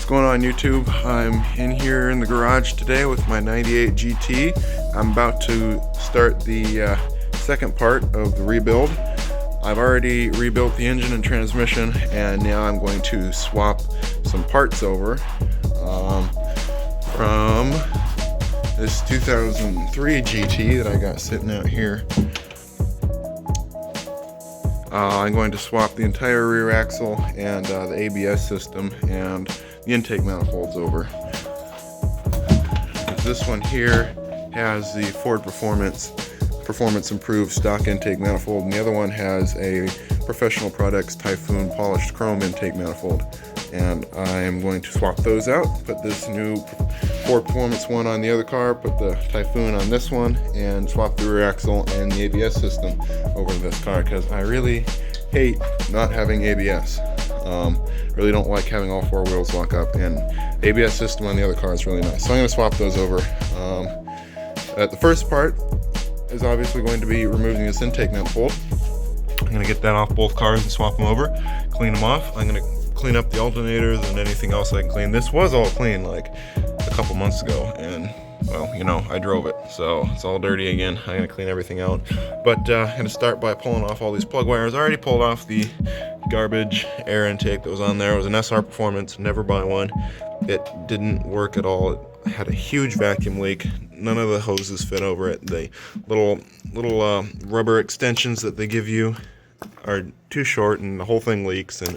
going on YouTube? I'm in here in the garage today with my 98 GT. I'm about to start the second part of the rebuild. I've already rebuilt the engine and transmission, and now I'm going to swap some parts over from this 2003 GT that I got sitting out here. I'm going to swap the entire rear axle and the ABS system and the intake manifolds over. This one here has the Ford Performance Improved stock intake manifold, and the other one has a Professional Products Typhoon polished chrome intake manifold. And I am going to swap those out, put this new Ford Performance one on the other car, put the Typhoon on this one, and swap the rear axle and the ABS system over to this car, because I really hate not having ABS. Really don't like having all four wheels lock up, and ABS system on the other car is really nice. So I'm going to swap those over. The first part is obviously going to be removing this intake manifold. I'm going to get that off both cars and swap them over, clean them off. I'm going to clean up the alternators and anything else I can clean. This was all clean like a couple months ago, and well, you know, I drove it, so it's all dirty again. I'm gonna clean everything out, but I'm gonna start by pulling off all these plug wires. I already pulled off the garbage air intake that was on there. It was an SR Performance, never buy one. It didn't work at all. It had a huge vacuum leak. None of the hoses fit over it. The little rubber extensions that they give you are too short, and the whole thing leaks, and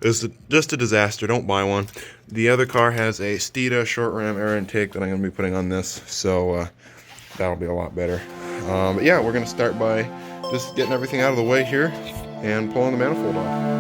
it was just a disaster. Don't buy one. The other car has a Steeda short ram air intake that I'm going to be putting on this, so that'll be a lot better. But yeah, we're going to start by just getting everything out of the way here and pulling the manifold off.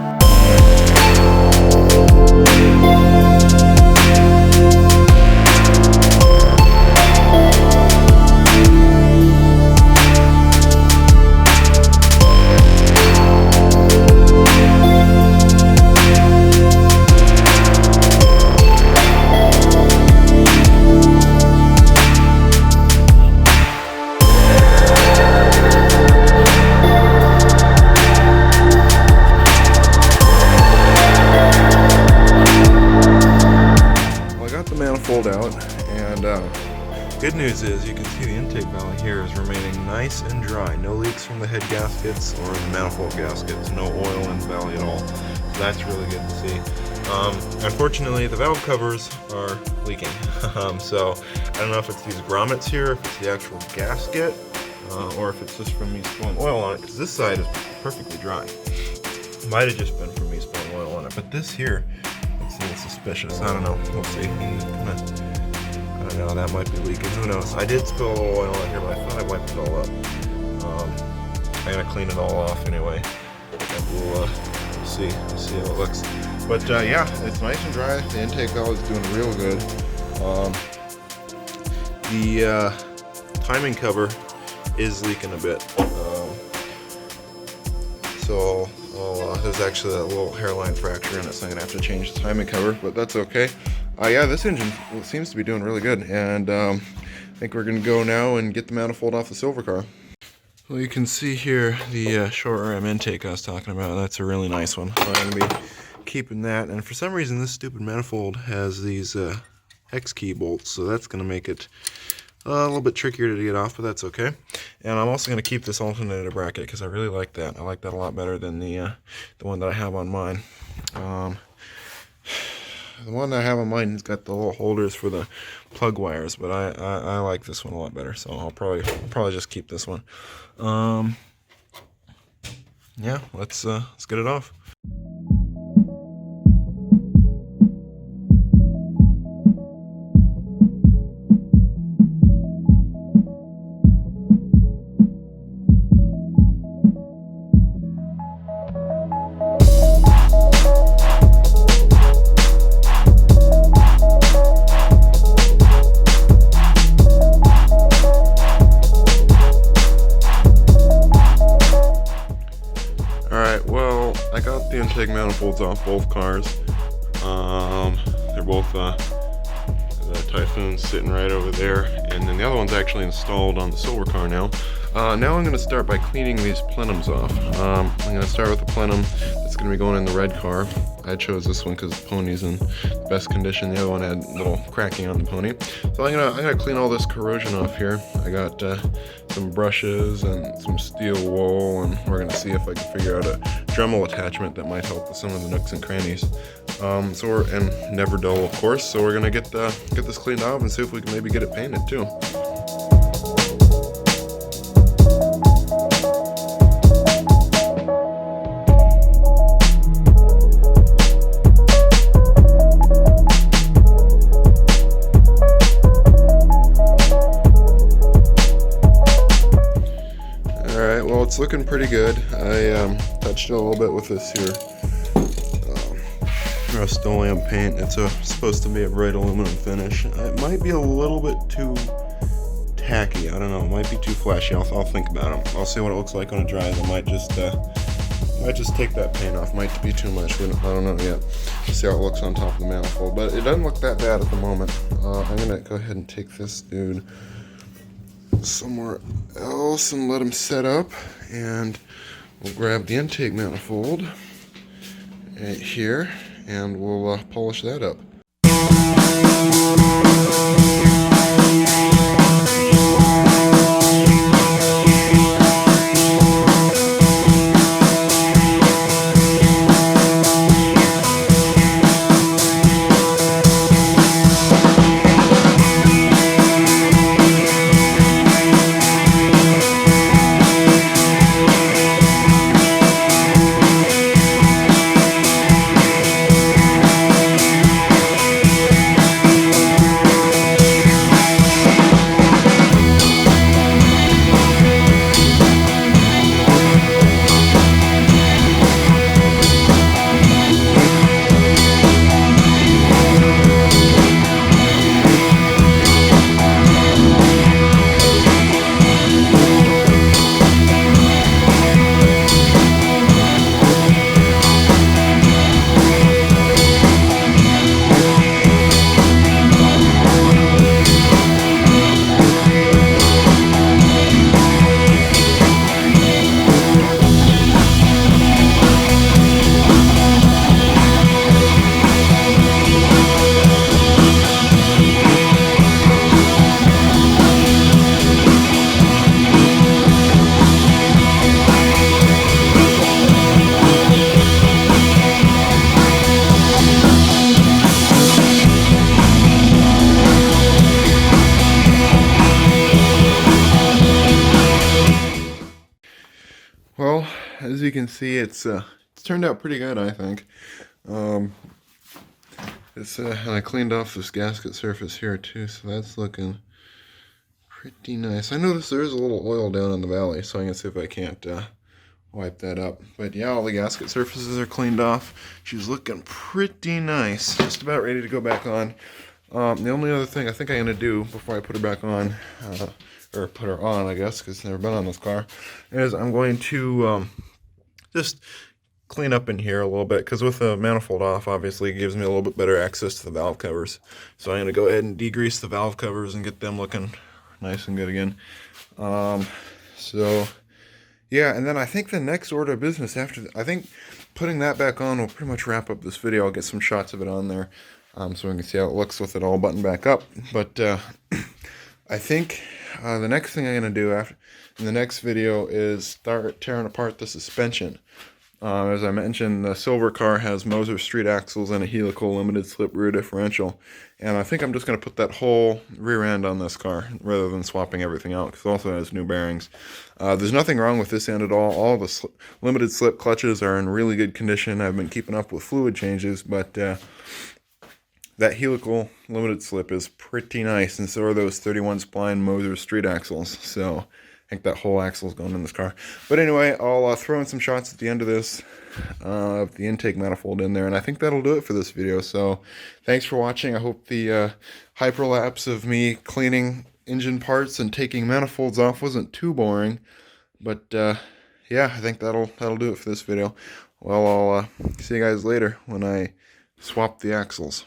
Out, and good news is you can see the intake valve here is remaining nice and dry. No leaks from the head gaskets or the manifold gaskets. No oil in the valley at all. So that's really good to see. Unfortunately, the valve covers are leaking. So I don't know if it's these grommets here, if it's the actual gasket, or if it's just from me spilling oil on it, because this side is perfectly dry. Might have just been from me spilling oil on it, but this here, it's a little suspicious. I don't know. We'll see. I don't know. That might be leaking. Who knows? I did spill a little oil on here, but I thought I wiped it all up. I'm gonna clean it all off anyway. And we'll see how it looks. But yeah, it's nice and dry. The intake valve is doing real good. The timing cover is leaking a bit. So there's actually a little hairline fracture in it, so I'm gonna have to change the timing cover, but that's okay. Yeah, this engine seems to be doing really good, and I think we're gonna go now and get the manifold off the silver car. Well, you can see here the short ram intake I was talking about. That's a really nice one. So I'm gonna be keeping that, and for some reason this stupid manifold has these hex key bolts, so that's gonna make it a little bit trickier to get off, but that's okay. And I'm also going to keep this alternator bracket because I really like that. I like that a lot better than the one that I have on mine. The one that I have on mine has got the little holders for the plug wires, but I like this one a lot better, so I'll probably just keep this one. Yeah, let's get it off. I got the intake manifolds off both cars. They're both the Typhoon's sitting right over there, and then the other one's actually installed on the silver car now. Now I'm going to start by cleaning these plenums off. I'm going to start with the plenum that's going to be going in the red car. I chose this one because the pony's in the best condition. The other one had a little cracking on the pony. So I'm gonna clean all this corrosion off here. I got some brushes and some steel wool, and we're gonna see if I can figure out a Dremel attachment that might help with some of the nooks and crannies. And never dull, of course. So we're gonna get this cleaned off and see if we can maybe get it painted too. Well, it's looking pretty good. I touched it a little bit with this here Rust-Oleum paint. It's supposed to be a bright aluminum finish. It might be a little bit too tacky. I don't know. It might be too flashy. I'll think about it. I'll see what it looks like when it dries. I might just take that paint off. Might be too much. I don't know yet. See how it looks on top of the manifold. But it doesn't look that bad at the moment. I'm gonna go ahead and take this dude somewhere else and let him set up, and we'll grab the intake manifold right here and we'll polish that up. Well, as you can see, it's turned out pretty good, I think. And I cleaned off this gasket surface here too, so that's looking pretty nice. I noticed there is a little oil down in the valley, so I'm gonna see if I can't wipe that up. But yeah, all the gasket surfaces are cleaned off. She's looking pretty nice, just about ready to go back on. The only other thing I think I'm gonna do before I put her back on, or put her on, I guess, because I've never been on this car, is I'm going to just clean up in here a little bit, because with the manifold off, obviously, it gives me a little bit better access to the valve covers. So I'm going to go ahead and degrease the valve covers and get them looking nice and good again. So, yeah, and then I think the next order of business after, I think putting that back on will pretty much wrap up this video. I'll get some shots of it on there, so we can see how it looks with it all buttoned back up. But I think the next thing I'm going to do in the next video is start tearing apart the suspension. As I mentioned, the silver car has Moser street axles and a helical limited slip rear differential. And I think I'm just going to put that whole rear end on this car rather than swapping everything out, because it also has new bearings. There's nothing wrong with this end at all. All the limited slip clutches are in really good condition. I've been keeping up with fluid changes, but that helical limited slip is pretty nice, and so are those 31 spline Moser street axles. So I think that whole axle is going in this car. But anyway, I'll throw in some shots at the end of this, of the intake manifold in there, and I think that'll do it for this video. So thanks for watching. I hope the hyperlapse of me cleaning engine parts and taking manifolds off wasn't too boring. But yeah, I think that'll do it for this video. Well, I'll see you guys later when I swap the axles.